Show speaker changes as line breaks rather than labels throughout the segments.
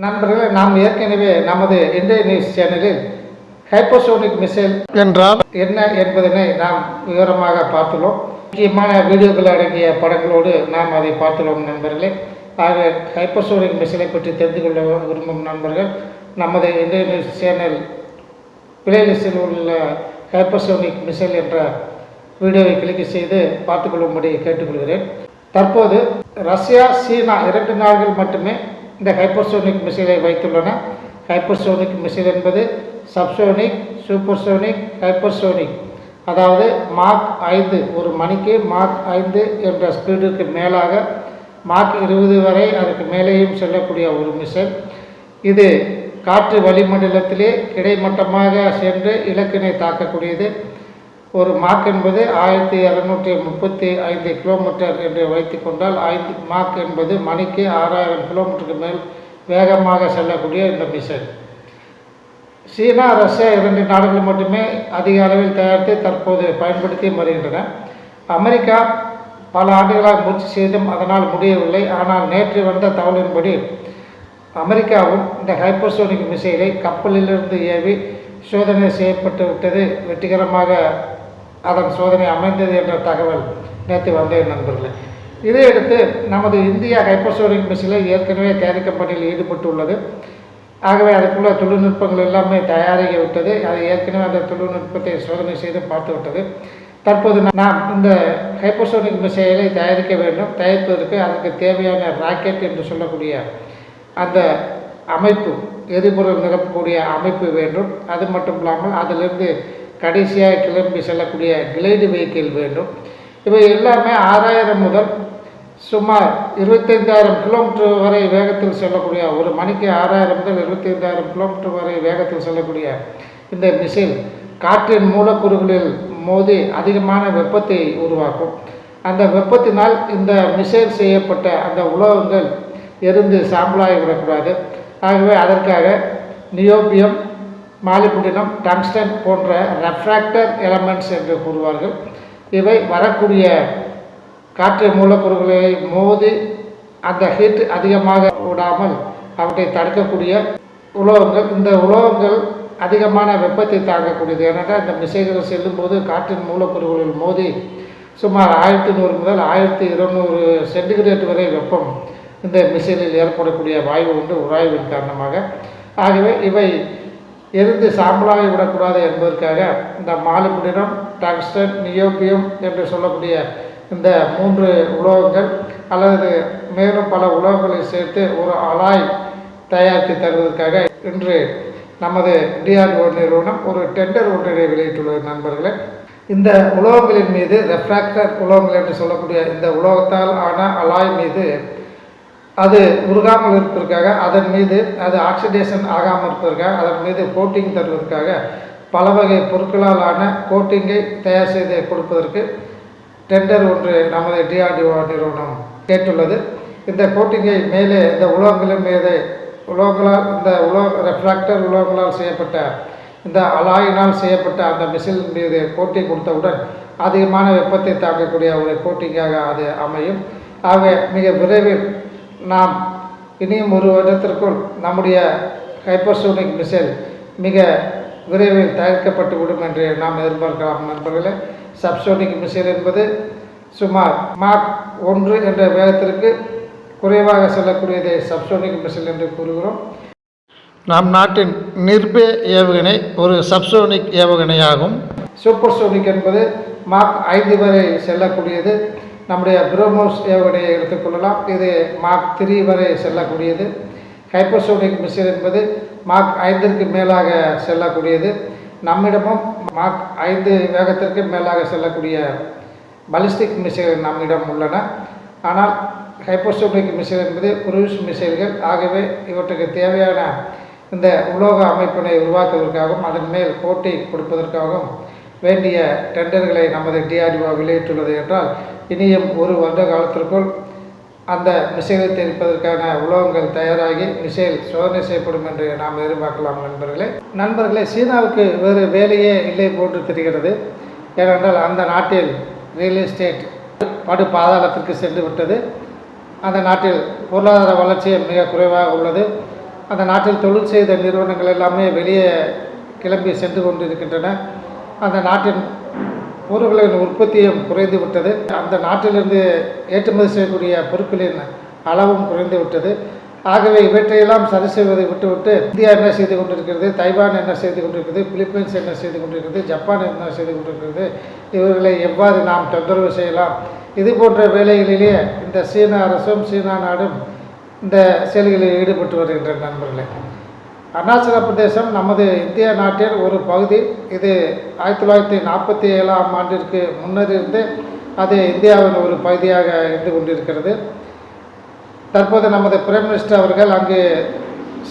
நண்பர்களே, நாம் ஏற்கனவே நமது இந்திய நியூஸ் சேனலில் ஹைப்பர்சோனிக் மிசைல் என்றால் என்ன என்பதனை நாம் விவரமாக பார்த்துள்ளோம். முக்கியமான வீடியோக்கள் அடங்கிய படங்களோடு நாம் அதை பார்த்துள்ளோம் நண்பர்களே. ஆக ஹைப்பர்சோனிக் மிசைலை பற்றி தெரிந்து கொள்ள விரும்பும் நண்பர்கள் நமது இந்திய நியூஸ் சேனல் பிளேலிஸ்டில் உள்ள ஹைப்பர்சோனிக் மிசைல் என்ற வீடியோவை கிளிக் செய்து பார்த்துக்கொள்ளும்படி கேட்டுக்கொள்கிறேன். தற்போது ரஷ்யா, சீனா 2 நாடுகள் மட்டுமே இந்த ஹைப்பர்சோனிக் மிசைலை வைத்துள்ளன. ஹைப்பர்சோனிக் மிசைல் என்பது சப்சோனிக், சூப்பர்சோனிக், ஹைப்பர்சோனிக், அதாவது மாக் 5 ஒரு மணிக்கு மாக் 5 என்ற ஸ்பீடுக்கு மேலாக மாக் 20 வரை அதுக்கு மேலேயும் செல்லக்கூடிய ஒரு மிசைல். இது காற்று வளிமண்டலத்திலே கிடைமட்டமாக சென்று இலக்கினை தாக்கக்கூடியது. ஒரு மாக் என்பது 1235 கிலோமீட்டர் என்று வைத்து கொண்டால் 5 மாக் என்பது மணிக்கு 6000 கிலோமீட்டருக்கு மேல் வேகமாக செல்லக்கூடிய இந்த மிசைல். சீனா, ரஷ்யா 2 நாடுகள் மட்டுமே அதிக அளவில் தயாரித்து தற்போது பயன்படுத்தி வருகின்றன. அமெரிக்கா பல ஆண்டுகளாக முயற்சி செய்தும் அதனால் முடியவில்லை. ஆனால் நேற்று வந்த தகவலின்படி அமெரிக்காவும் இந்த ஹைப்பர்சோனிக் மிசைலை கப்பலிலிருந்து ஏவி சோதனை செய்யப்பட்டு விட்டது. வெற்றிகரமாக அதன் சோதனை அமைந்தது என்ற தகவல் நேற்று வந்தது நண்பர்களே. இதையடுத்து நமது இந்தியா ஹைப்பர்சோனிக் மிசைலை ஏற்கனவே தயாரிக்கும் பணியில் ஈடுபட்டுள்ளது. ஆகவே அதுக்குள்ள தொழில்நுட்பங்கள் எல்லாமே தயாரிக்க விட்டது. அது ஏற்கனவே அந்த தொழில்நுட்பத்தை சோதனை செய்து பார்த்து விட்டது. தற்போது நாம் இந்த ஹைப்பர்சோனிக் மிசைலை தயாரிக்க வேண்டும். தயாரிப்பதற்கு அதுக்கு தேவையான ராக்கெட் என்று சொல்லக்கூடிய அந்த அமைப்பு, எரிபொருள் நிரப்பக்கூடிய அமைப்பு வேண்டும். அது மட்டும் இல்லாமல் அதிலிருந்து கடைசியாக கிளம்பி செல்லக்கூடிய கிளைடு வெஹிக்கிள் வேண்டும். இவை எல்லாமே 6000 முதல் சுமார் 25000 கிலோமீட்டர் வரை வேகத்தில் செல்லக்கூடிய, ஒரு மணிக்கு 6000 முதல் 25000 கிலோமீட்டர் வரை வேகத்தில் செல்லக்கூடிய இந்த மிசைல் காற்றின் மூலக்கூறுகளில் மோதி அதிகமான வெப்பத்தை உருவாக்கும். அந்த வெப்பத்தினால் இந்த மிசைல் செய்யப்பட்ட அந்த உலோகங்கள் எரிந்து சாம்பலாகி விடக்கூடாது. ஆகவே அதற்காக நியோபியம், மாலிப்டினம், டங்ஸ்டன் போன்ற ரெஃப்ராக்டர் எலமெண்ட்ஸ் என்று கூறுவார்கள். இவை வரக்கூடிய காற்று மூலக்கூறுகளை மோதி அந்த ஹீட் அதிகமாக விடாமல் அவற்றை தடுக்கக்கூடிய உலோகங்கள். இந்த உலோகங்கள் அதிகமான வெப்பத்தை தாக்கக்கூடியது. ஏனென்றால் இந்த மிசைல்கள் செல்லும்போது காற்றின் மூலக்கூறுகளில் மோதி சுமார் 1100 முதல் 1200 சென்டிகிரேட் வரை வெப்பம் இந்த மிசைலில் ஏற்படக்கூடிய வாயு உண்டு, உராய்வின் காரணமாக. ஆகவே இவை எரிந்து சாம்பலாகி விடக்கூடாது என்பதற்காக இந்த மாலிப்டினம், டங்ஸ்டன், நியோபியம் என்று சொல்லக்கூடிய இந்த 3 உலோகங்கள் அல்லது மேலும் பல உலோகங்களை சேர்த்து ஒரு அலாய் தயாரித்து தருவதற்காக இன்று நமது DRDO நிறுவனம் ஒரு டெண்டர் ஒன்றை வெளியிட்டுள்ளது நண்பர்களே. இந்த உலோகங்களின் மீது ரெஃப்ராக்டர் உலோகங்கள் என்று சொல்லக்கூடிய இந்த உலோகத்தால் ஆன அலாய் மீது அது உருகாமல் இருப்பதற்காக, அதன் மீது அது ஆக்சிடேஷன் ஆகாமல் இருப்பதற்காக, அதன் மீது கோட்டிங் தருவதற்காக பல வகை பொருட்களால் ஆன கோட்டிங்கை தயார் செய்து கொடுப்பதற்கு டெண்டர் ஒன்று நமது DRDO நிறுவனம் கேட்டுள்ளது. இந்த கோட்டிங்கை மேலே இந்த உலோகங்களின் மீது உலோகங்களால் இந்த ரெஃப்ராக்டர் உலோகங்களால் செய்யப்பட்ட இந்த அலாயினால் செய்யப்பட்ட அந்த மிசைல் மீது கோட்டிங் கொடுத்தவுடன் அதிகமான வெப்பத்தை தாக்கக்கூடிய ஒரு கோட்டிங்காக அது அமையும். ஆக மிக விரைவில் நாம் இனியும் ஒரு வருடத்திற்குள் நம்முடைய ஹைப்பர்சோனிக் மிசைல் மிக விரைவில் தயாரிக்கப்பட்டு விடும் என்று நாம் எதிர்பார்க்கலாம் நண்பர்களே. சப்சோனிக் மிசைல் என்பது சுமார் மாக் 1 என்ற வேகத்திற்கு குறைவாக செல்லக்கூடியதை சப்சோனிக் மிசைல் என்று கூறுகிறோம். நம் நாட்டின் நிர்பே ஏவுகணை ஒரு சப்சோனிக் ஏவுகணையாகும். சூப்பர்சோனிக் என்பது மாக் 5 வரை செல்லக்கூடியது. நம்முடைய பிரம்மோஸ் ஏவுகணையை எடுத்துக்கொள்ளலாம். இது மாக் 3 வரை செல்லக்கூடியது. ஹைப்பர்சோனிக் மிசைல் என்பது மாக் 5ற்கு மேலாக செல்லக்கூடியது. நம்மிடமும் மாக் 5 வேகத்திற்கு மேலாக செல்லக்கூடிய பலிஸ்டிக் மிசைல் நம்மிடம் உள்ளன. ஆனால் ஹைப்பர்சோனிக் மிசைல் என்பது குரூஸ் மிசைல்கள். ஆகவே இவற்றுக்கு தேவையான இந்த உலோக அமைப்பினை உருவாக்குவதற்காகவும் அதன் மேல் கோட்டை கொடுப்பதற்காகவும் வேண்டிய டெண்டர்களை நமது DRDO வெளியிட்டுள்ளது என்றால் இனியும் ஒரு வருட காலத்திற்குள் அந்த மிசைலை தெரிவிப்பதற்கான உலோகங்கள் தயாராகி மிசைல் சோதனை செய்யப்படும் என்று நாம் எதிர்பார்க்கலாம் நண்பர்களே. சீனாவுக்கு வேறு வேலையே இல்லை போன்று தெரிகிறது. ஏனென்றால் அந்த நாட்டில் ரியல் எஸ்டேட் படு பாதாளத்திற்கு சென்று விட்டது. அந்த நாட்டில் பொருளாதார வளர்ச்சி மிக குறைவாக உள்ளது. அந்த நாட்டில் தொழில் செய்த நிறுவனங்கள் எல்லாமே வெளியே கிளம்பி சென்று கொண்டிருக்கின்றன. அந்த நாட்டின் பொருட்களின் உற்பத்தியும் குறைந்து விட்டது. அந்த நாட்டிலிருந்து ஏற்றுமதி செய்யக்கூடிய பொருட்களின் அளவும் குறைந்து விட்டது. ஆகவே இவற்றையெல்லாம் சரி செய்வதை விட்டுவிட்டு இந்தியா என்ன செய்து கொண்டிருக்கிறது, தைவான் என்ன செய்து கொண்டிருக்கிறது, பிலிப்பைன்ஸ் என்ன செய்து கொண்டிருக்கிறது, ஜப்பான் என்ன செய்து கொண்டிருக்கிறது, இவர்களை எவ்வாறு நாம் தொந்தரவு செய்யலாம், இது போன்ற வேலைகளிலேயே இந்த சீன அரசும் சீனா நாடும் இந்த செயல்களில் ஈடுபட்டு வருகின்ற நண்பர்களே. அருணாச்சல பிரதேசம் நமது இந்திய நாட்டின் ஒரு பகுதி. இது 1947ஆம் ஆண்டிற்கு முன்னரிருந்து அது இந்தியாவின் ஒரு பகுதியாக இருந்து கொண்டிருக்கிறது. தற்போது நமது பிரைம் மினிஸ்டர் அவர்கள் அங்கு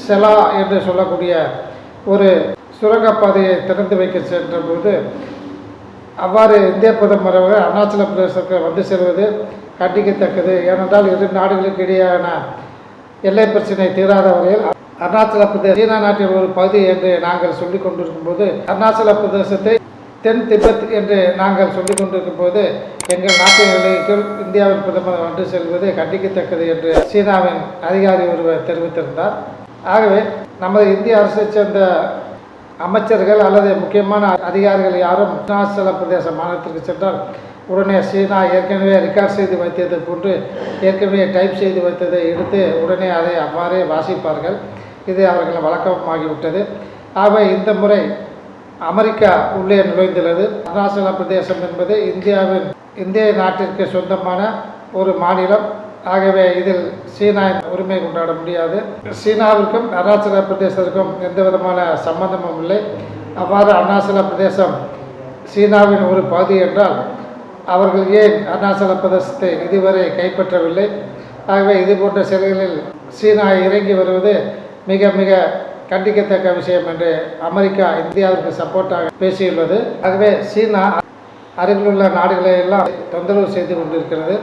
செலா என்று சொல்லக்கூடிய ஒரு சுரங்கப்பாதையை திறந்து வைக்க சென்றபோது அவ்வாறு இந்திய பிரதமர் அவர்கள் அருணாச்சல பிரதேசத்துக்கு வந்து செல்வது கண்டிக்கத்தக்கது. ஏனென்றால் இரு நாடுகளுக்கு இடையேயான எல்லை பிரச்சனை தீராத வரையில் அருணாச்சல பிரதேச சீனா நாட்டின் ஒரு பகுதி என்று நாங்கள் சொல்லிக் கொண்டிருக்கும் போது, அருணாச்சல பிரதேசத்தை தென் திபெத் என்று நாங்கள் சொல்லிக் கொண்டிருக்கும் போது எங்கள் நாட்டின் எல்லைக்குள் இந்தியாவின் பிரதமர் வந்து செல்வது கண்டிக்கத்தக்கது என்று சீனாவின் அதிகாரி ஒருவர் தெரிவித்திருந்தார். ஆகவே நமது இந்திய அரசைச் சேர்ந்த அமைச்சர்கள் அல்லது முக்கியமான அதிகாரிகள் யாரும் அருணாச்சல பிரதேச மாநிலத்திற்கு சென்றால் உடனே சீனா ஏற்கனவே ரெக்கார்ட் செய்து வைத்தது போன்று ஏற்கனவே டைப் செய்து வைத்ததை எடுத்து உடனே அதை அவ்வாறே வாசிப்பார்கள். இது அவர்கள் வழக்கமாகிவிட்டது. ஆகவே இந்த முறை அமெரிக்கா உள்ளே நுழைந்துள்ளது. அருணாச்சல பிரதேசம் என்பது இந்திய நாட்டிற்கு சொந்தமான ஒரு மாநிலம். ஆகவே இதில் சீனா உரிமை கொண்டாட முடியாது. சீனாவிற்கும் அருணாச்சல பிரதேசத்திற்கும் எந்த விதமான சம்பந்தமும் இல்லை. அவ்வாறு அருணாச்சல பிரதேசம் சீனாவின் ஒரு பகுதி என்றால் அவர்கள் ஏன் அருணாச்சல பிரதேசத்தை இதுவரை கைப்பற்றவில்லை? ஆகவே இது போன்ற செயல்களில் சீனா இறங்கி வருவது மிக மிக கண்டிக்கத்தக்க விஷயம் என்று அமெரிக்கா இந்தியாவிற்கு சப்போர்ட்டாக பேசியுள்ளது. ஆகவே சீனா அருகிலுள்ள நாடுகளை எல்லாம் தொந்தரவு செய்து கொண்டிருக்கிறது.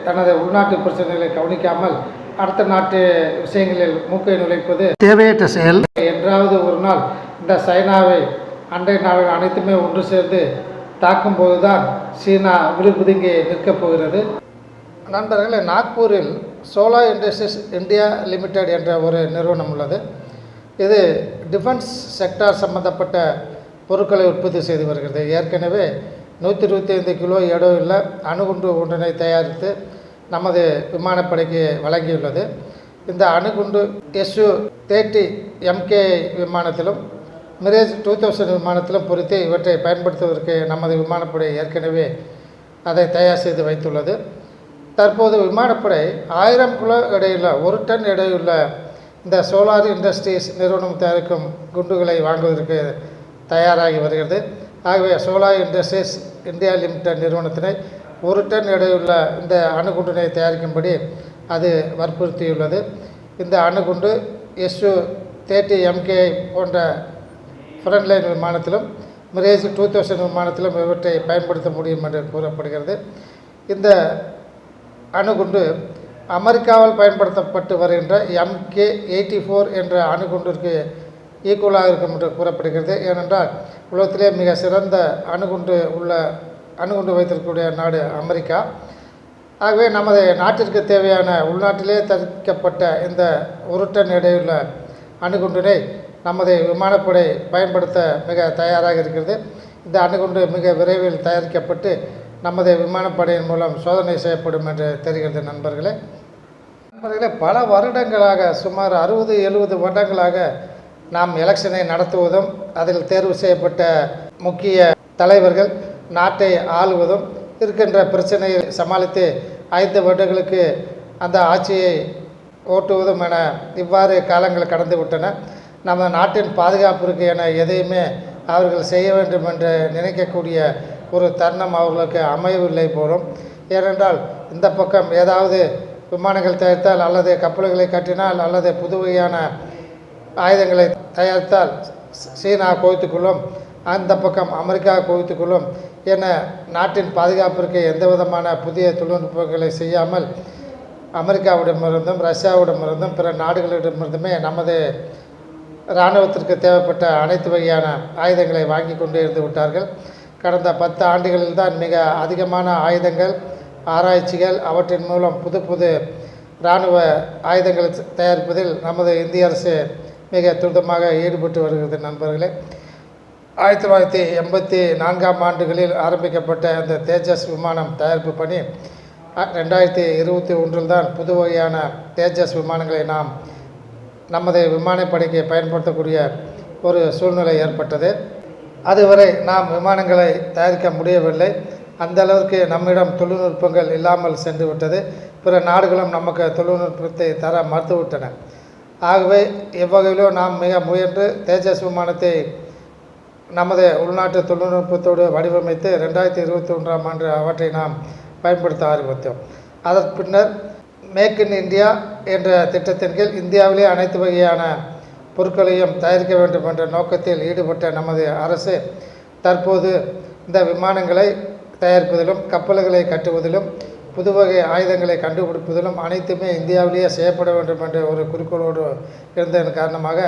தனது உள்நாட்டு பிரச்சனைகளை கவனிக்காமல் அடுத்த நாட்டு விஷயங்களில் மூக்கை நுழைப்பது தேவையற்ற செயல். என்றாவது ஒரு நாள் இந்த சைனாவை அண்டை நாடுகள் அனைத்துமே ஒன்று சேர்ந்து தாக்கும்போது தான் சீனா விடுபுதுங்கி நிற்கப் போகிறது. நண்பர்களே, நாக்பூரில் சோலா இண்டஸ்ட்ரீஸ் இந்தியா லிமிடெட் என்ற ஒரு நிறுவனம் உள்ளது. இது டிஃபென்ஸ் செக்டார் சம்பந்தப்பட்ட பொருட்களை உற்பத்தி செய்து வருகிறது. ஏற்கனவே 125 கிலோ எடையுள்ள அணுகுண்டு ஒன்றினை தயாரித்து நமது விமானப்படைக்கு வழங்கியுள்ளது. இந்த அணுகுண்டு Su-30 MKI விமானத்திலும் மிரேஜ் 2000 விமானத்திலும் பொறுத்து இவற்றை பயன்படுத்துவதற்கு நமது விமானப்படை ஏற்கனவே அதை தயார் செய்து வைத்துள்ளது. தற்போது விமானப்படை 1000 கிலோ எடையுள்ள 1 டன் எடையுள்ள இந்த சோலார் இண்டஸ்ட்ரீஸ் நிறுவனம் தயாரிக்கும் குண்டுகளை வாங்குவதற்கு தயாராகி வருகிறது. ஆகவே சோலார் இண்டஸ்ட்ரீஸ் இந்தியா லிமிடெட் நிறுவனத்தினை 1 டன் எடையுள்ள இந்த அணுகுண்டினை தயாரிக்கும்படி அது வற்புறுத்தியுள்ளது. இந்த அணுகுண்டு Su-30 MKI போன்ற ஃப்ரண்ட்லைன் விமானத்திலும் மிரேஜ் 2000 விமானத்திலும் இவற்றை பயன்படுத்த முடியும் என்று கூறப்படுகிறது. இந்த அணுகுண்டு அமெரிக்காவில் பயன்படுத்தப்பட்டு வருகின்ற MK-84 என்ற அணுகுண்டிற்கு ஈக்குவலாக இருக்கும் என்று கூறப்படுகிறது. ஏனென்றால் உலகத்திலே மிக சிறந்த அணுகுண்டு வைத்திருக்கக்கூடிய நாடு அமெரிக்கா. ஆகவே நமது நாட்டிற்கு தேவையான உள்நாட்டிலே தயாரிக்கப்பட்ட இந்த 1 டன் எடையுள்ள அணுகுண்டினை நமது விமானப்படை பயன்படுத்த மிக தயாராக இருக்கிறது. இந்த அணுகுண்டு மிக விரைவில் தயாரிக்கப்பட்டு நமது விமானப்படையின் மூலம் சோதனை செய்யப்படும் என்று தெரிகிறது. நண்பர்களே, பல வருடங்களாக சுமார் 60-70 வருடங்களாக நாம் எலெக்ஷனை நடத்துவதும் அதில் தேர்வு செய்யப்பட்ட முக்கிய தலைவர்கள் நாட்டை ஆளுவதும் இருக்கின்ற பிரச்சனையை சமாளித்து 5 வருடங்களுக்கு அந்த ஆட்சியை ஓட்டுவதும் என இவ்வாறு காலங்கள் கடந்து விட்டன. நம்ம நாட்டின் பாதுகாப்பிற்கு என எதையுமே அவர்கள் செய்ய வேண்டும் என்று நினைக்கக்கூடிய ஒரு தருணம் அவர்களுக்கு அமையவில்லை போலும். ஏனென்றால் இந்த பக்கம் ஏதாவது விமானங்கள் தயாரித்தால் அல்லது கப்பல்களை கட்டினால் அல்லது புது வகையான ஆயுதங்களை தயாரித்தால் சீனா குவித்துக்கொள்ளும், அந்த பக்கம் அமெரிக்கா குவித்துக்கொள்ளும் என நாட்டின் பாதுகாப்பிற்கு எந்த விதமான புதிய தொழில்நுட்பங்களை செய்யாமல் அமெரிக்காவிடமிருந்தும் ரஷ்யாவிடமிருந்தும் பிற நாடுகளிடமிருந்துமே நமது இராணுவத்திற்கு தேவைப்பட்ட அனைத்து வகையான ஆயுதங்களை வாங்கி கொண்டு இருந்து விட்டார்கள். கடந்த 10 ஆண்டுகளில் தான் மிக அதிகமான ஆயுதங்கள், ஆராய்ச்சிகள், அவற்றின் மூலம் புது புது இராணுவ ஆயுதங்கள் தயாரிப்பதில் நமது இந்திய அரசு மிக துரிதமாக ஈடுபட்டு வருகிறது. நண்பர்களே, 1984ஆம் ஆண்டுகளில் ஆரம்பிக்கப்பட்ட இந்த தேஜஸ் விமானம் தயாரிப்பு பணி 2021 தான் புது வகையான தேஜஸ் விமானங்களை நாம் நமது விமானப்படைக்கு பயன்படுத்தக்கூடிய ஒரு சூழ்நிலை ஏற்பட்டது. அதுவரை நாம் விமானங்களை தயாரிக்க முடியவில்லை. அந்த அளவிற்கு நம்மிடம் தொழில்நுட்பங்கள் இல்லாமல் சென்று விட்டது. பிற நாடுகளும் நமக்கு தொழில்நுட்பத்தை தர மறுத்துவிட்டன. ஆகவே எவ்வகையிலும் நாம் மிக முயன்று தேஜஸ் விமானத்தை நமது உள்நாட்டு தொழில்நுட்பத்தோடு வடிவமைத்து 2021ஆம் ஆண்டு அவற்றை நாம் பயன்படுத்த ஆரம்பித்தோம். அதற்கு பின்னர் மேக் இன் இந்தியா என்ற திட்டத்தின் கீழ் இந்தியாவிலே அனைத்து வகையான பொருட்களையும் தயாரிக்க வேண்டும் என்ற நோக்கத்தில் ஈடுபட்ட நமது அரசு தற்போது இந்த விமானங்களை தயாரிப்பதிலும், கப்பல்களை கட்டுவதிலும், புது வகை ஆயுதங்களை கண்டுபிடிப்பதிலும் அனைத்துமே இந்தியாவிலேயே செய்யப்பட வேண்டும் என்ற ஒரு குறிக்கோளோடு இருந்ததன் காரணமாக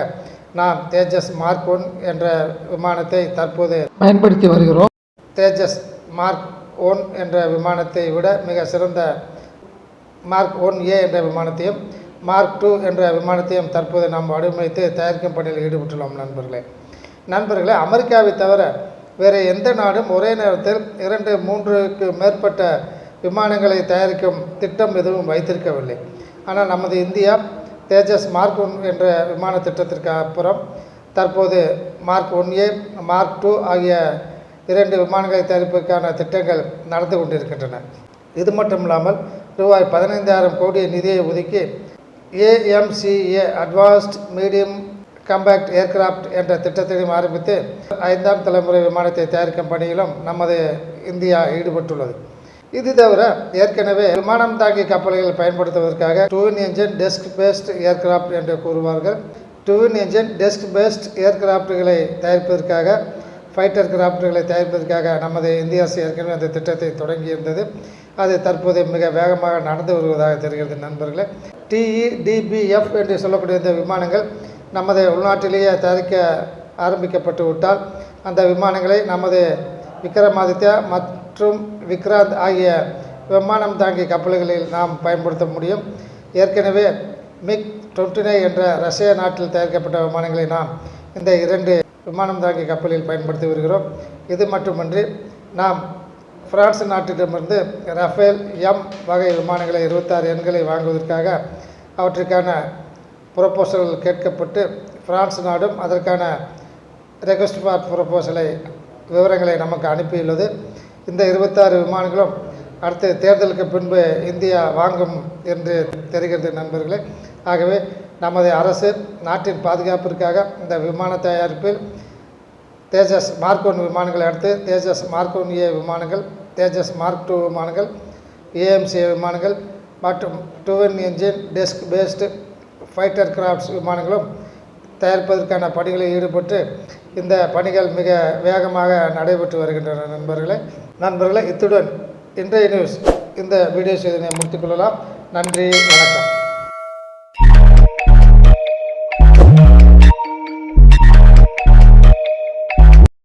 நாம் தேஜஸ் மார்க் 1 என்ற விமானத்தை தற்போது பயன்படுத்தி வருகிறோம். தேஜஸ் மார்க் 1 என்ற விமானத்தை விட மிக சிறந்த மார்க் 1A என்ற விமானத்தையும், மார்க் 2 என்ற விமானத்தையும் தற்போது நாம் வடிவமைத்து தயாரிக்கும் பணியில் ஈடுபட்டுள்ளோம். நண்பர்களே, அமெரிக்காவை தவிர வேறு எந்த நாடும் ஒரே நேரத்தில் 2-3க்கு மேற்பட்ட விமானங்களை தயாரிக்கும் திட்டம் எதுவும் வைத்திருக்கவில்லை. ஆனால் நமது இந்தியா தேஜஸ் மார்க் 1 என்ற விமான திட்டத்திற்கு அப்புறம் தற்போது மார்க் 1A, மார்க் 2 ஆகிய 2 விமானங்களை தயாரிப்பதற்கான திட்டங்கள் நடந்து கொண்டிருக்கின்றன. இது மட்டும் இல்லாமல் ரூபாய் 15,000 கோடி நிதியை ஒதுக்கி AMCA advanced medium compact aircraft என்ற திட்டத்தையும் ஆரம்பித்து 5ஆம் தலைமுறை விமானத்தை தயாரிக்கும் பணியிலும் நமது இந்தியா ஈடுபட்டுள்ளது. இது தவிர ஏற்கனவே விமானம் தாங்கி கப்பல்கள் பயன்படுத்துவதற்காக twin engine deck based aircraft என்று கூறுவார்கள். ட்வின் என்ஜின் டெஸ்க் பேஸ்ட் ஏர்கிராஃப்டுகளை தயாரிப்பதற்காக, ஃபைட்டர் கிராஃப்டுகளை தயாரிப்பதற்காக நமது இந்திய அரசு ஏற்கனவே அந்த திட்டத்தை தொடங்கியிருந்தது. அது தற்போது மிக வேகமாக நடந்து வருவதாக தெரிகிறது. நண்பர்களே, TEDBF என்று சொல்லக்கூடிய இந்த விமானங்கள் நமது உள்நாட்டிலேயே தயாரிக்க ஆரம்பிக்கப்பட்டு விட்டால் அந்த விமானங்களை நமது விக்ரமாதித்யா மற்றும் விக்ராந்த் ஆகிய விமானம் தாங்கி கப்பல்களில் நாம் பயன்படுத்த முடியும். ஏற்கனவே MiG-29 என்ற ரஷ்ய நாட்டில் தயாரிக்கப்பட்ட விமானங்களை நாம் இந்த 2 விமானம் தாங்கி கப்பலில் பயன்படுத்தி வருகிறோம். இது மட்டுமின்றி நாம் பிரான்ஸ் நாட்டிடமிருந்து ரஃபேல் M வகை விமானங்களை 26 எண்களை வாங்குவதற்காக அவற்றுக்கான ப்ரொபோசல்கள் கேட்கப்பட்டு பிரான்ஸ் நாடும் அதற்கான ரெக்வஸ்ட் ஃபார் ப்ரொபோசலை விவரங்களை நமக்கு அனுப்பியுள்ளது. இந்த 26 விமானங்களும் அடுத்த தேர்தலுக்கு பின்பு இந்தியா வாங்கும் என்று தெரிகிறது. நண்பர்களே, ஆகவே நமது அரசு நாட்டின் பாதுகாப்பிற்காக இந்த விமான தயாரிப்பில் தேஜஸ் மார்க் 1 விமானங்களை அடுத்து தேஜஸ் மார்க் 1A விமானங்கள், தேஜஸ் மார்க் 2 விமானங்கள், AMCA விமானங்கள் மற்றும் twin engine desk based fighter crafts விமானங்களும் தயாரிப்பதற்கான பணிகளில் ஈடுபட்டு இந்த பணிகள் மிக வேகமாக நடைபெற்று வருகின்றன. நண்பர்களே, இத்துடன் இன்றைய நியூஸ் இந்த வீடியோ செய்தியை முடித்துக்கொள்ளலாம். நன்றி, வணக்கம்.